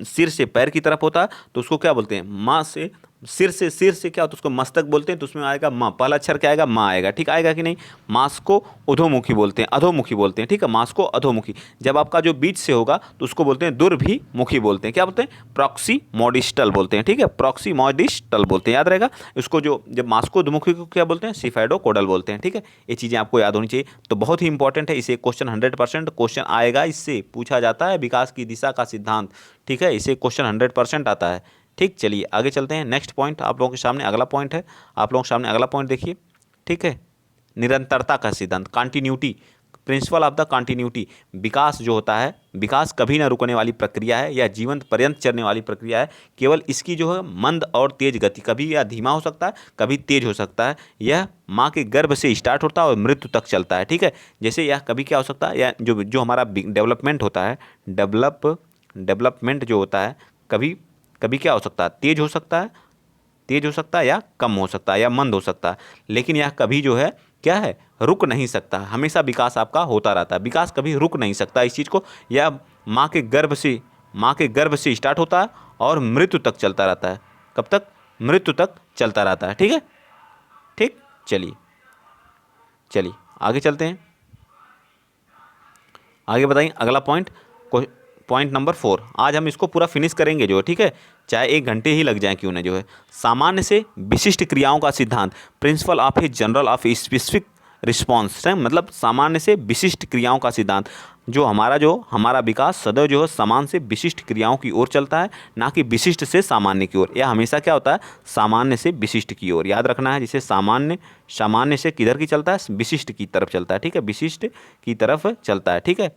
सिर से पैर की तरफ होता है तो उसको क्या बोलते हैं? माँ से सिर से क्या होता है? उसको मस्तक बोलते हैं। तो उसमें आएगा माँ, पहला अक्षर क्या आएगा? माँ आएगा। ठीक, आएगा कि नहीं? मांस को अधोमुखी बोलते हैं, अधोमुखी बोलते हैं। ठीक है, मांस को अधोमुखी। जब आपका जो बीच से होगा तो उसको बोलते हैं दुर्भिमुखी बोलते हैं। क्या बोलते हैं? प्रॉक्सीमोडिस्टल बोलते हैं। ठीक है, प्रॉक्सीमोडिस्टल बोलते हैं, याद रहेगा। इसको जो जब मांस को अधोमुखी को क्या बोलते हैं? सिफेडो कोडल बोलते हैं। ठीक है, ये चीज़ें आपको याद होनी चाहिए। तो बहुत ही इंपॉर्टेंट है, इसे क्वेश्चन 100% क्वेश्चन आएगा, इससे पूछा जाता है विकास की दिशा का सिद्धांत। ठीक है, इसे क्वेश्चन 100% आता है। ठीक, चलिए आगे चलते हैं। नेक्स्ट पॉइंट आप लोगों के सामने अगला पॉइंट है, आप लोगों के सामने अगला पॉइंट देखिए। ठीक है, निरंतरता का सिद्धांत, continuity, principle of the continuity. विकास जो होता है, विकास कभी ना रुकने वाली प्रक्रिया है, या जीवन पर्यंत चलने वाली प्रक्रिया है। केवल इसकी जो है मंद और तेज गति, कभी या धीमा हो सकता है, कभी तेज हो सकता है। यह माँ के गर्भ से स्टार्ट होता है और मृत्यु तक चलता है। ठीक है, जैसे यह कभी क्या हो सकता है, या जो हमारा डेवलपमेंट होता है, डेवलपमेंट जो होता है, कभी कभी क्या हो सकता है? तेज हो सकता है या कम हो सकता है या मंद हो सकता है। लेकिन यह कभी जो है क्या है? रुक नहीं सकता। हमेशा विकास आपका होता रहता है, विकास कभी रुक नहीं सकता इस चीज़ को। यह माँ के गर्भ से स्टार्ट होता है और मृत्यु तक चलता रहता है। कब तक? मृत्यु तक चलता रहता है। ठीक है, ठीक, चलिए आगे चलते हैं। आगे बताइए अगला पॉइंट नंबर 4। आज हम इसको पूरा फिनिश करेंगे जो है। ठीक है, चाहे 1 घंटे ही लग जाए क्यों ना। जो है सामान्य से विशिष्ट क्रियाओं का सिद्धांत, principle of a general of specific response है, मतलब सामान्य से विशिष्ट क्रियाओं का सिद्धांत। जो हमारा विकास सदैव जो है समान से विशिष्ट क्रियाओं की ओर चलता है, ना कि विशिष्ट से सामान्य की ओर। यह हमेशा क्या होता है? सामान्य से विशिष्ट की ओर। याद रखना है, जिसे सामान्य से किधर की चलता है? विशिष्ट की तरफ चलता है। ठीक है, विशिष्ट की तरफ चलता है। ठीक है,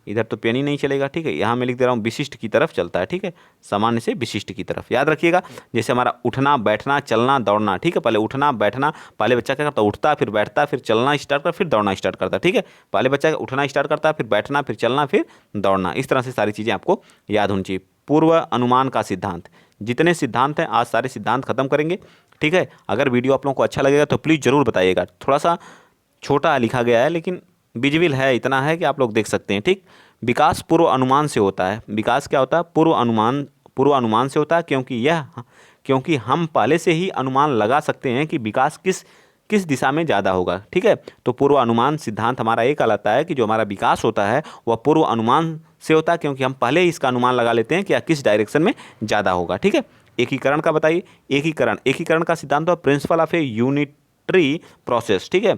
इधर तो पेन ही नहीं चलेगा। ठीक है, यहाँ मैं लिख दे रहा हूँ विशिष्ट की तरफ चलता है। ठीक है, सामान्य से विशिष्ट की तरफ। याद रखिएगा, जैसे हमारा उठना, बैठना, चलना, दौड़ना। ठीक है, पहले उठना बैठना, पहले बच्चा क्या करता है? उठता, फिर बैठता, फिर चलना स्टार्ट करता, फिर दौड़ना स्टार्ट करता है। ठीक है, पहले बच्चा उठना स्टार्ट करता है, फिर बैठना, फिर चलना, फिर दौड़ना। इस तरह से सारी चीज़ें आपको याद होनी चाहिए। पूर्व अनुमान का सिद्धांत, जितने सिद्धांत हैं आज सारे सिद्धांत खत्म करेंगे। ठीक है, अगर वीडियो आप लोगों को अच्छा लगेगा तो प्लीज़ ज़रूर बताइएगा। थोड़ा सा छोटा लिखा गया है लेकिन विजिबल है, इतना है कि आप लोग देख सकते हैं। ठीक, विकास पूर्व अनुमान से होता है। विकास क्या होता है? पूर्व अनुमान से होता है, क्योंकि हम पहले से ही अनुमान लगा सकते हैं कि विकास किस किस दिशा में ज़्यादा होगा। ठीक है, तो पूर्व अनुमान सिद्धांत हमारा ये कहलाता है कि जो हमारा विकास होता है वह पूर्व अनुमान से होता है, क्योंकि हम पहले ही इसका अनुमान लगा लेते हैं कि किस डायरेक्शन में ज़्यादा होगा। ठीक है, एकीकरण का बताइए। एकीकरण का सिद्धांत है principle of A unitary process. ठीक है,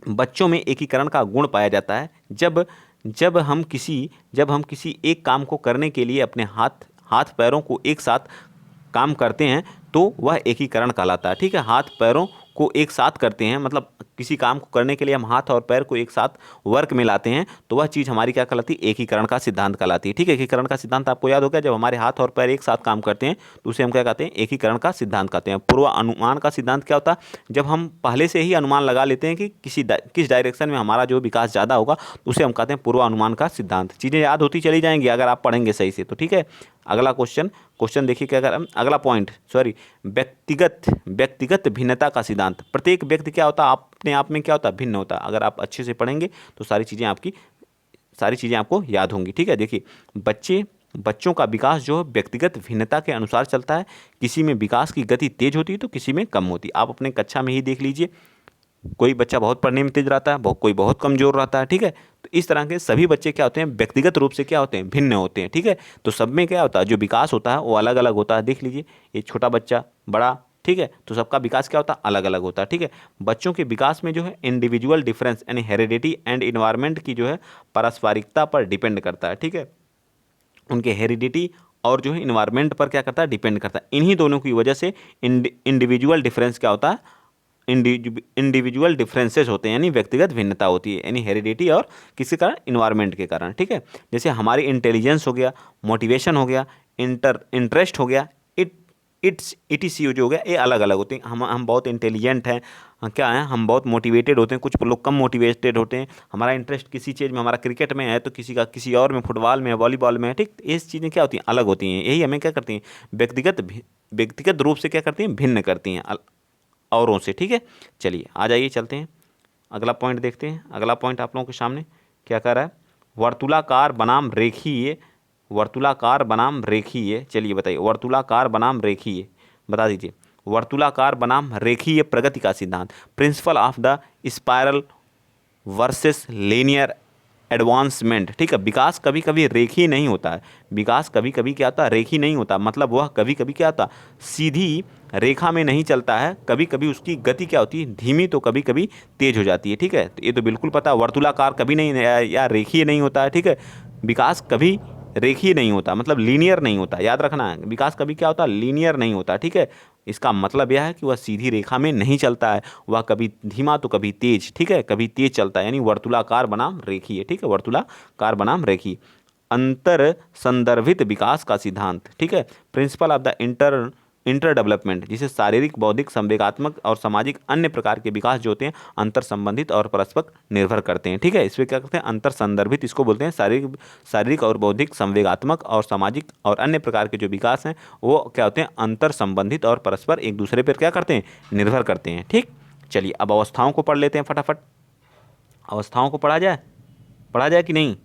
बच्चों में एकीकरण का गुण पाया जाता है जब जब हम किसी एक काम को करने के लिए अपने हाथ पैरों को एक साथ काम करते हैं तो वह एकीकरण कहलाता है। ठीक है, हाथ पैरों को एक साथ करते हैं, मतलब किसी काम को करने के लिए हम हाथ और पैर को एक साथ वर्क में लाते हैं तो वह चीज़ हमारी क्या कहलाती है? एकीकरण का सिद्धांत कहलाती है। ठीक है, एकीकरण का सिद्धांत आपको याद हो गया। जब हमारे हाथ और पैर एक साथ काम करते हैं तो उसे हम क्या कहते हैं? एकीकरण का सिद्धांत कहते हैं। पूर्व अनुमान का सिद्धांत क्या होता है? जब हम पहले से ही अनुमान लगा लेते हैं कि किस डायरेक्शन में हमारा जो विकास ज़्यादा होगा तो उसे हम कहते हैं पूर्व अनुमान का सिद्धांत। चीज़ें याद होती चली जाएंगी अगर आप पढ़ेंगे सही से तो। ठीक है, अगला क्वेश्चन देखिए क्या कर, अगला पॉइंट व्यक्तिगत भिन्नता का सिद्धांत। प्रत्येक व्यक्ति क्या होता है? अपने आप में क्या होता है? भिन्न होता है। अगर आप अच्छे से पढ़ेंगे तो सारी चीज़ें आपको याद होंगी। ठीक है, देखिए बच्चों का विकास जो है व्यक्तिगत भिन्नता के अनुसार चलता है। किसी में विकास की गति तेज होती है तो किसी में कम होती है। आप अपने कक्षा में ही देख लीजिए, कोई बच्चा बहुत पढ़ने में तेज रहता है, कोई बहुत कमजोर रहता है। ठीक है, तो इस तरह के सभी बच्चे क्या होते हैं? व्यक्तिगत रूप से क्या होते हैं? भिन्न होते हैं। ठीक है, तो सब में क्या होता है? जो विकास होता है वो अलग अलग होता है। देख लीजिए, ये छोटा बच्चा, बड़ा, ठीक है, तो सबका विकास क्या होता है? अलग अलग होता है। ठीक है, बच्चों के विकास में जो है इंडिविजुअल डिफरेंस यानी हेरिडिटी एंड इन्वायरमेंट की जो है पारस्परिकता पर डिपेंड करता है। ठीक है, उनके हेरिडिटी और जो है इन्वायरमेंट पर क्या करता है? डिपेंड करता है। इन्हीं दोनों की वजह से इंडिविजुअल डिफरेंस क्या होता है? इंडिविजुअल डिफरेंसेस होते हैं, यानी व्यक्तिगत भिन्नता होती है, यानी हेरिडिटी और किसी कारण? इन्वायरमेंट के कारण। ठीक है, जैसे हमारी इंटेलिजेंस हो गया, मोटिवेशन हो गया, इंटरेस्ट हो गया, इटीसी जो हो गया, ये अलग अलग होते हैं। हम बहुत इंटेलिजेंट हैं, क्या है, हम बहुत मोटिवेटेड होते हैं, कुछ लोग कम मोटिवेटेड होते हैं। हमारा इंटरेस्ट किसी चीज़ में, हमारा क्रिकेट में है तो किसी का किसी और में, फुटबॉल में, वॉलीबॉल में है। ठीक, ये चीज़ें क्या होती हैं? अलग होती हैं। यही हमें क्या करती हैं? व्यक्तिगत रूप से क्या करती हैं? भिन्न करती हैं औरों से। ठीक है, चलिए आ जाइए, चलते हैं अगला पॉइंट देखते हैं। अगला पॉइंट आप लोगों के सामने क्या कर रहा है? वर्तुलाकार बनाम रेखीय। चलिए बताइए, वर्तुलाकार बनाम रेखीय बता दीजिए। वर्तुलाकार बनाम रेखीय प्रगति का सिद्धांत, principal of the spiral versus linear advancement. ठीक है, विकास कभी कभी रेखीय नहीं होता है। विकास कभी कभी क्या होता है? रेखीय नहीं होता, मतलब वह कभी कभी क्या होता? सीधी रेखा में नहीं चलता है। कभी कभी उसकी गति क्या होती है? धीमी तो कभी कभी तेज हो जाती है। ठीक है, तो ये तो बिल्कुल पता है, वर्तुलाकार कभी नहीं या रेखीय नहीं होता है। ठीक है, विकास कभी रेखीय नहीं होता, मतलब लीनियर नहीं होता। याद रखना है, विकास कभी क्या होता है? लीनियर नहीं होता। ठीक है, इसका मतलब यह है कि वह सीधी रेखा में नहीं चलता है, वह कभी धीमा तो कभी तेज। ठीक है, कभी तेज चलता है, यानी वर्तुलाकार बनाम रेखीय। ठीक है, वर्तुलाकार बनाम रेखीय। अंतर संदर्भित विकास का सिद्धांत। ठीक है, principal of the inter development, जिसे शारीरिक, बौद्धिक, संवेगात्मक और सामाजिक अन्य प्रकार के विकास जो होते हैं अंतर संबंधित और परस्पर निर्भर करते हैं। ठीक है, इसमें क्या करते हैं? अंतर संदर्भित, इसको बोलते हैं शारीरिक और बौद्धिक, संवेगात्मक और सामाजिक और अन्य प्रकार के जो विकास हैं वो क्या होते हैं? अंतर संबंधित और परस्पर एक दूसरे पर क्या करते हैं? निर्भर करते हैं। ठीक, चलिए अब अवस्थाओं को पढ़ लेते हैं फटाफट। अवस्थाओं को पढ़ा जाए कि नहीं?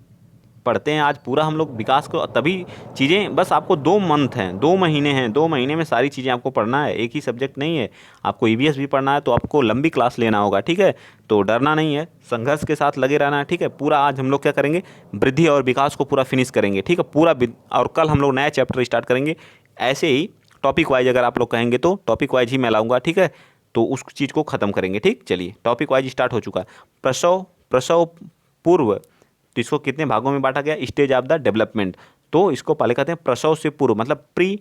पढ़ते हैं आज पूरा हम लोग विकास को। तभी चीज़ें, बस आपको 2 मंथ हैं, 2 महीने हैं, 2 महीने में सारी चीज़ें आपको पढ़ना है। एक ही सब्जेक्ट नहीं है, आपको ईवीएस भी पढ़ना है तो आपको लंबी क्लास लेना होगा। ठीक है, तो डरना नहीं है, संघर्ष के साथ लगे रहना है। ठीक है, पूरा आज हम लोग क्या करेंगे? वृद्धि और विकास को पूरा फिनिश करेंगे। ठीक है, पूरा, और कल हम लोग नया चैप्टर स्टार्ट करेंगे। ऐसे ही टॉपिक वाइज अगर आप लोग कहेंगे तो टॉपिक वाइज ही मैं लाऊंगा। ठीक है, तो उस चीज़ को ख़त्म करेंगे। ठीक, चलिए टॉपिक वाइज स्टार्ट हो चुका है। प्रसव पूर्व, तो इसको कितने भागों में बांटा गया? Stage of the development. तो इसको पहले कहते हैं प्रसव से पूर्व, मतलब प्री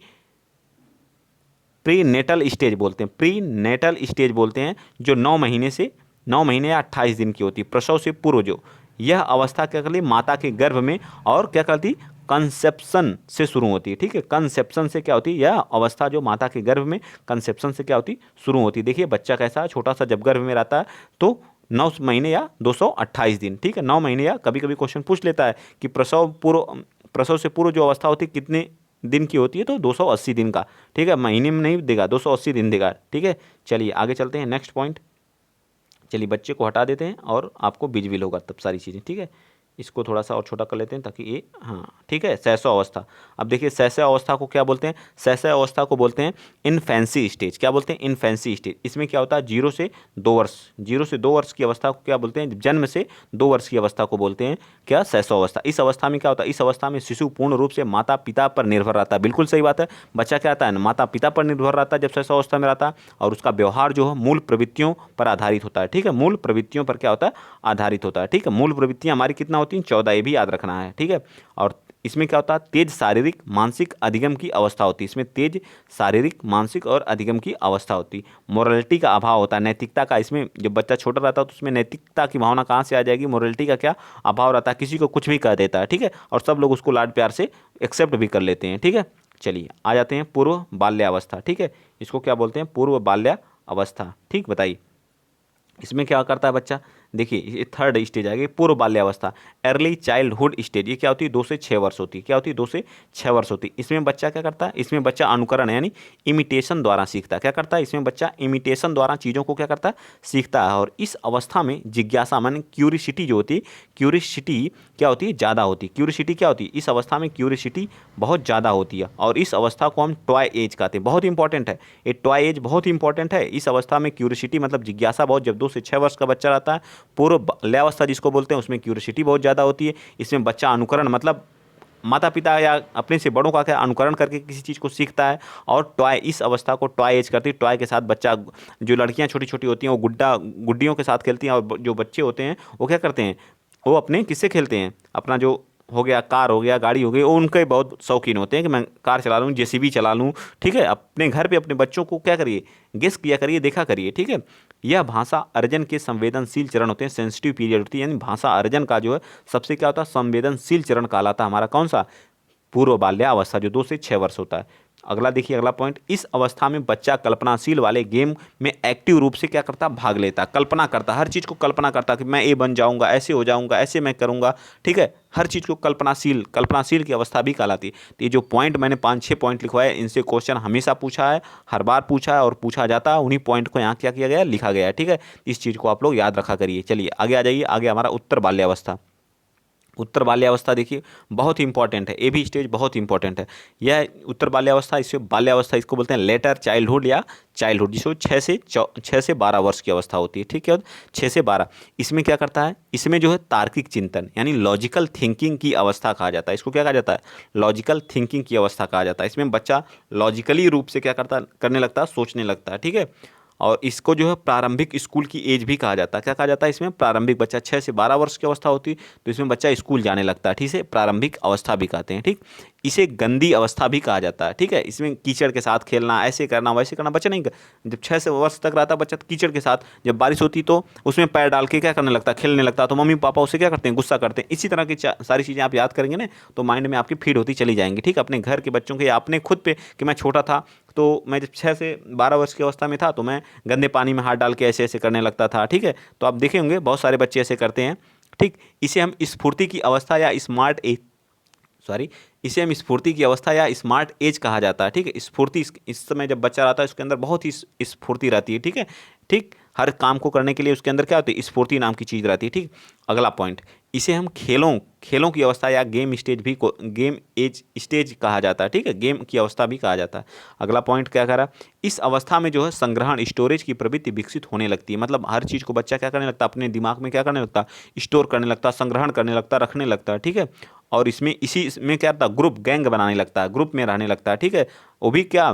नेटल स्टेज बोलते हैं। प्री नेटल स्टेज बोलते हैं जो 9 महीने या 28 दिन की होती है। प्रसव से पूर्व जो यह अवस्था क्या करती है? माता के गर्भ में, और क्या करती? कंसेप्शन से शुरू होती है। ठीक है, कंसेप्शन से क्या होती है? यह अवस्था जो माता के गर्भ में कंसेप्शन से क्या होती? शुरू होती है। देखिए बच्चा कैसा है, छोटा सा, जब गर्भ में रहता है तो 9 महीने या 228 दिन। ठीक है, 9 महीने, या कभी कभी क्वेश्चन पूछ लेता है कि प्रसव से पूर्व जो अवस्था होती है कितने दिन की होती है? तो 280 दिन का। ठीक है, महीने में नहीं देगा, 280 दिन देगा। ठीक है, चलिए आगे चलते हैं। नेक्स्ट पॉइंट चलिए बच्चे को हटा देते हैं और आपको विजिबल होगा तब सारी चीज़ें, ठीक है। इसको थोड़ा सा और छोटा कर लेते हैं ताकि ये, हाँ ठीक है, शैशव अवस्था। अब देखिए शैशव अवस्था को क्या बोलते हैं, शैशव अवस्था को बोलते हैं इनफेंसी स्टेज। क्या बोलते हैं, इनफेंसी स्टेज। इसमें क्या होता है, 0 से 2 वर्ष, 0 से 2 वर्ष की अवस्था को क्या बोलते हैं, जन्म से 2 वर्ष की अवस्था को बोलते हैं क्या, शैशव अवस्था। इस अवस्था में क्या होता है, इस अवस्था में शिशु पूर्ण रूप से माता पिता पर निर्भर रहता है। बिल्कुल सही बात है, बच्चा क्या आता है, माता पिता पर निर्भर रहता है जब शैशव अवस्था में रहता है, और उसका व्यवहार जो है मूल प्रवृत्तियों पर आधारित होता है, ठीक है, मूल प्रवृत्तियों पर क्या होता है, आधारित होता है, ठीक है। मूल प्रवृत्तियां हमारी कितना होती हैं, 14, ये भी याद रखना है, ठीक है। और इसमें क्या होता है, तेज शारीरिक मानसिक अधिगम की अवस्था होती है। इसमें तेज शारीरिक मानसिक और अधिगम की अवस्था होती है। मोरलिटी का अभाव होता है, नैतिकता का। इसमें जब बच्चा छोटा रहता है तो उसमें नैतिकता की भावना कहाँ से आ जाएगी, मोरलिटी का क्या अभाव रहता है, किसी को कुछ भी कह देता है, ठीक है, और सब लोग उसको लाड प्यार से एक्सेप्ट भी कर लेते हैं, ठीक है। चलिए आ जाते हैं पूर्व बाल्यावस्था, ठीक है, इसको क्या बोलते हैं, पूर्व बाल्यावस्था, ठीक। बताइए इसमें क्या करता है बच्चा, देखिए ये थर्ड स्टेज आएगी, पूर्व बाल्यावस्था, अर्ली चाइल्डहुड स्टेज। ये क्या होती है, 2 से 6 वर्ष होती है। क्या होती है, 2 से 6 वर्ष होती है। इसमें बच्चा क्या करता है, इसमें बच्चा अनुकरण यानी इमिटेशन द्वारा सीखता है। क्या करता है, इसमें बच्चा इमिटेशन द्वारा चीज़ों को क्या करता है, सीखता है। और इस अवस्था में जिज्ञासा माने क्यूरिसिटी जो होती है, क्यूरिसिटी क्या होती है, ज़्यादा होती है। क्यूरिसिटी क्या होती है, इस अवस्था में क्यूरिसिटी बहुत ज़्यादा होती है। और इस अवस्था को हम टॉय एज कहते हैं, बहुत इंपॉर्टेंट है ये टॉय एज, बहुत इंपॉर्टेंट है। इस अवस्था में क्यूरिसिटी मतलब जिज्ञासा बहुत, जब 2 से 6 वर्ष का बच्चा रहता है, पूर्व बाल्यावस्था जिसको बोलते हैं, उसमें क्यूरियोसिटी बहुत ज़्यादा होती है। इसमें बच्चा अनुकरण मतलब माता पिता या अपने से बड़ों का क्या अनुकरण करके किसी चीज़ को सीखता है। और टॉय, इस अवस्था को टॉय एज करती है। टॉय के साथ बच्चा, जो लड़कियां छोटी छोटी होती हैं वो गुड्डियों के साथ खेलती हैं, और जो बच्चे होते हैं वो क्या करते हैं, वो अपने किससे खेलते हैं, अपना जो हो गया कार हो गया गाड़ी हो गई, वो उनके बहुत शौकीन होते हैं कि मैं कार चला लूँ, जेसीबी चला लूँ, ठीक है। अपने घर पे अपने बच्चों को क्या करिए, गेस किया करिए, देखा करिए, ठीक है। यह भाषा अर्जन के संवेदनशील चरण होते हैं, सेंसिटिव पीरियड होती है, यानी भाषा अर्जन का जो है सबसे क्या होता है, संवेदनशील चरण कहलाता है हमारा, कौन सा, पूर्व बाल्यावस्था, जो 2 से 6 वर्ष होता है। अगला देखिए, अगला पॉइंट, इस अवस्था में बच्चा कल्पनाशील वाले गेम में एक्टिव रूप से क्या करता, भाग लेता, कल्पना करता, हर चीज़ को कल्पना करता कि मैं ये बन जाऊंगा, ऐसे हो जाऊंगा, ऐसे मैं करूंगा, ठीक है। हर चीज़ को कल्पनाशील की अवस्था भी कहलाती है। तो ये जो पॉइंट मैंने 5-6 पॉइंट लिखवाए, इनसे क्वेश्चन हमेशा पूछा है, हर बार पूछा है और पूछा जाता है। उन्हीं पॉइंट को यहाँ क्या किया गया है, लिखा गया है, ठीक है। इस चीज़ को आप लोग याद रखा करिए। चलिए आगे आ जाइए, आगे हमारा उत्तर बाल्यावस्था। उत्तर बाल्यावस्था देखिए बहुत इंपॉर्टेंट है, ये भी स्टेज बहुत इंपॉर्टेंट है। यह उत्तर बाल्यावस्था, इससे बाल्यावस्था इसको बोलते हैं लेटर चाइल्डहुड या चाइल्डहुड, जिसको 6 से 12 वर्ष की अवस्था होती है, ठीक है, 6 से 12। इसमें क्या करता है, इसमें जो है तार्किक चिंतन यानी लॉजिकल थिंकिंग की अवस्था कहा जाता है। इसको क्या कहा जाता है, लॉजिकल थिंकिंग की अवस्था कहा जाता है। इसमें बच्चा लॉजिकली रूप से क्या करता, करने लगता है, सोचने लगता है, ठीक है। और इसको जो है प्रारंभिक स्कूल की एज भी कहा जाता है। क्या कहा जाता है, इसमें प्रारंभिक, बच्चा 6 से 12 वर्ष की अवस्था होती है तो इसमें बच्चा स्कूल जाने लगता है, ठीक है, प्रारंभिक अवस्था भी कहते हैं, ठीक। इसे गंदी अवस्था भी कहा जाता है, ठीक है। इसमें कीचड़ के साथ खेलना, ऐसे करना वैसे करना, बच्चा नहीं जब 6 से वर्ष तक रहता है बच्चा कीचड़ के साथ, जब बारिश होती तो उसमें पैर डाल के क्या करने लगता है, खेलने लगता है, तो मम्मी पापा उसे क्या करते हैं, गुस्सा करते हैं। इसी तरह की सारी चीज़ें आप याद करेंगे ना तो माइंड में आपकी फीड होती चली जाएंगी, ठीक। अपने घर के बच्चों के या अपने खुद पे, कि मैं छोटा था तो मैं जब 6 से 12 वर्ष की अवस्था में था तो मैं गंदे पानी में हाथ डाल के ऐसे ऐसे करने लगता था, ठीक है। तो आप देखे होंगे बहुत सारे बच्चे ऐसे करते हैं, ठीक। इसे हम स्फूर्ति की अवस्था या स्मार्ट एज, सॉरी, इसे हम स्फूर्ति की अवस्था या स्मार्ट एज कहा जाता है, ठीक है। स्फूर्ति, इस समय जब बच्चा रहता है उसके अंदर बहुत ही स्फूर्ति रहती है, ठीक है, ठीक। हर काम को करने के लिए उसके अंदर क्या होती है, स्फूर्ति नाम की चीज़ रहती है, ठीक। अगला पॉइंट, इसे हम खेलों की अवस्था या गेम स्टेज भी को गेम एज स्टेज कहा जाता है, ठीक है, गेम की अवस्था भी कहा जाता है। अगला पॉइंट क्या कह रहा है, इस अवस्था में जो है संग्रहण स्टोरेज की प्रवृत्ति विकसित होने लगती है। मतलब हर चीज़ को बच्चा क्या करने लगता है, अपने दिमाग में क्या करने लगता है, स्टोर करने लगता है, संग्रहण करने लगता है, रखने लगता है, ठीक है। और इसमें क्या होता है, ग्रुप गैंग बनाने लगता है, ग्रुप में रहने लगता है, ठीक है। वो भी क्या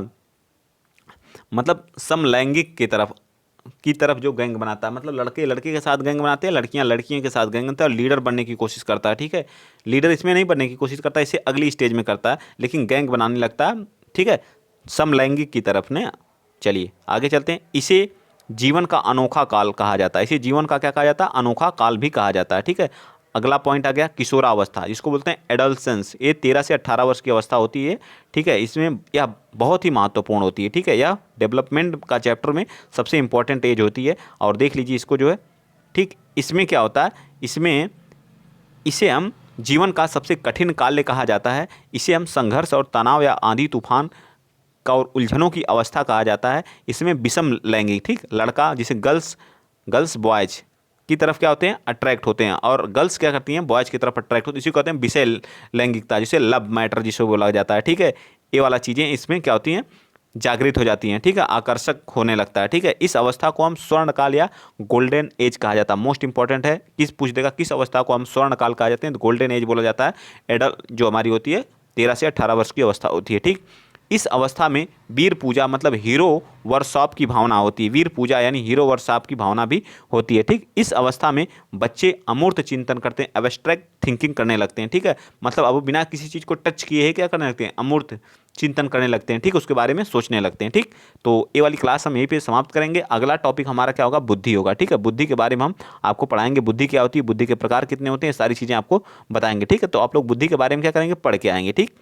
मतलब समलैंगिक की तरफ जो गैंग बनाता है, मतलब लड़के लड़के के साथ गैंग बनाते हैं, लड़कियां लड़कियों के साथ गैंग बनाते हैं, और लीडर बनने की कोशिश करता है, ठीक है। लीडर इसमें नहीं बनने की कोशिश करता है, इसे अगली स्टेज में करता है, लेकिन गैंग बनाने लगता है, ठीक है, समलैंगिक की तरफ ने। चलिए आगे चलते हैं। इसे जीवन का अनोखा काल कहा जाता है, इसे जीवन का क्या कहा जाता है, अनोखा काल भी कहा जाता है, ठीक है। अगला पॉइंट आ गया किशोरावस्था, जिसको बोलते हैं एडोलसेंस। ये 13 से 18 वर्ष की अवस्था होती है, ठीक है। इसमें यह बहुत ही महत्वपूर्ण होती है, ठीक है। यह डेवलपमेंट का चैप्टर में सबसे इंपॉर्टेंट एज होती है। और देख लीजिए इसको जो है, ठीक। इसमें क्या होता है, इसे हम जीवन का सबसे कठिन काल कहा जाता है। इसे हम संघर्ष और तनाव या आंधी तूफान का और उलझनों की अवस्था कहा जाता है। इसमें विषम लैंगिक, ठीक, लड़का जिसे गर्ल्स गर्ल्स बॉयज की तरफ क्या होते हैं, अट्रैक्ट होते हैं, और गर्ल्स क्या करती हैं, बॉयज की तरफ अट्रैक्ट होती है। इसी को कहते हैं विषय लैंगिकता, जिसे लव मैटर जिसे बोला जाता है। ठीक है, ये वाला चीज़ें इसमें क्या होती हैं, जागृत हो जाती हैं। ठीक है, आकर्षक होने लगता है। ठीक है, इस अवस्था को हम स्वर्ण काल या गोल्डन एज कहा जाता है। मोस्ट इंपॉर्टेंट है, किस पूछ देगा किस अवस्था को हम स्वर्ण काल कहा जाते हैं, तो गोल्डन एज बोला जाता है। एडल्ट जो हमारी होती है 13 से 18 वर्ष की अवस्था होती है। ठीक, इस अवस्था में वीर पूजा मतलब हीरो वर्कशॉप की भावना होती है। वीर पूजा यानी हीरो वर्कशॉप की भावना भी होती है। ठीक, इस अवस्था में बच्चे अमूर्त चिंतन करते हैं, एब्स्ट्रैक्ट थिंकिंग करने लगते हैं। ठीक है, मतलब अब बिना किसी चीज़ को टच किए ही क्या करने लगते हैं, अमूर्त चिंतन करने लगते हैं। ठीक, उसके बारे में सोचने लगते हैं। ठीक, तो ये वाली क्लास हम यहीं पे समाप्त करेंगे। अगला टॉपिक हमारा क्या होगा, बुद्धि होगा। ठीक है, बुद्धि के बारे में हम आपको पढ़ाएंगे, बुद्धि क्या होती है, बुद्धि के प्रकार कितने होते हैं, सारी चीज़ें आपको बताएंगे। ठीक है, तो आप लोग बुद्धि के बारे में क्या करेंगे, पढ़ के आएंगे। ठीक,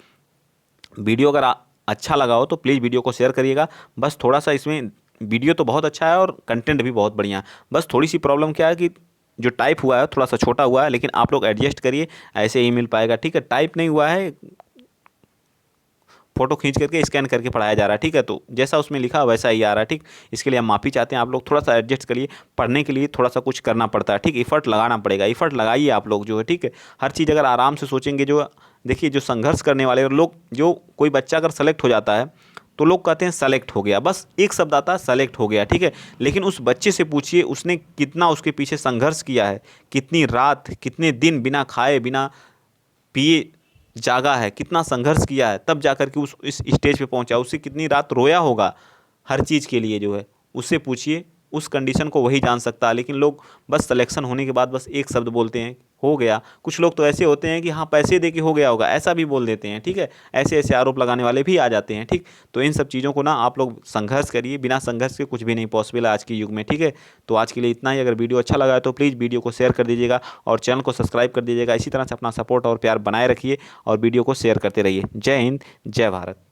वीडियो अगर अच्छा लगा हो तो प्लीज़ वीडियो को शेयर करिएगा। बस थोड़ा सा इसमें वीडियो तो बहुत अच्छा है और कंटेंट भी बहुत बढ़िया है, बस थोड़ी सी प्रॉब्लम क्या है कि जो टाइप हुआ है थोड़ा सा छोटा हुआ है, लेकिन आप लोग एडजस्ट करिए, ऐसे ही मिल पाएगा। ठीक है, टाइप नहीं हुआ है, फोटो खींच करके स्कैन करके पढ़ाया जा रहा है। ठीक है, तो जैसा उसमें लिखा वैसा ही आ रहा है। ठीक, इसके लिए हम माफ़ी चाहते हैं, आप लोग थोड़ा सा एडजस्ट करिए। पढ़ने के लिए थोड़ा सा कुछ करना पड़ता है। ठीक, एफर्ट लगाना पड़ेगा, एफर्ट लगाइए आप लोग जो है। ठीक है, हर चीज़ अगर आराम से सोचेंगे, जो देखिए जो संघर्ष करने वाले लोग, जो कोई बच्चा अगर सेलेक्ट हो जाता है तो लोग कहते हैं सेलेक्ट हो गया, बस एक शब्द आता है सेलेक्ट हो गया। ठीक है, लेकिन उस बच्चे से पूछिए उसने कितना उसके पीछे संघर्ष किया है, कितनी रात कितने दिन बिना खाए बिना पिए जागा है, कितना संघर्ष किया है, तब जाकर के उस इस स्टेज पे पहुंचा। उससे कितनी रात रोया होगा हर चीज़ के लिए जो है, उससे पूछिए, उस कंडीशन को वही जान सकता है। लेकिन लोग बस सिलेक्शन होने के बाद बस एक शब्द बोलते हैं, हो गया। कुछ लोग तो ऐसे होते हैं कि हाँ पैसे दे के हो गया होगा, ऐसा भी बोल देते हैं। ठीक है, ऐसे ऐसे आरोप लगाने वाले भी आ जाते हैं। ठीक, तो इन सब चीज़ों को ना आप लोग संघर्ष करिए, बिना संघर्ष के कुछ भी नहीं पॉसिबल है आज के युग में। ठीक है, तो आज के लिए इतना ही। अगर वीडियो अच्छा लगा है तो प्लीज़ वीडियो को शेयर कर दीजिएगा और चैनल को सब्सक्राइब कर दीजिएगा। इसी तरह से अपना सपोर्ट और प्यार बनाए रखिए और वीडियो को शेयर करते रहिए। जय हिंद, जय भारत।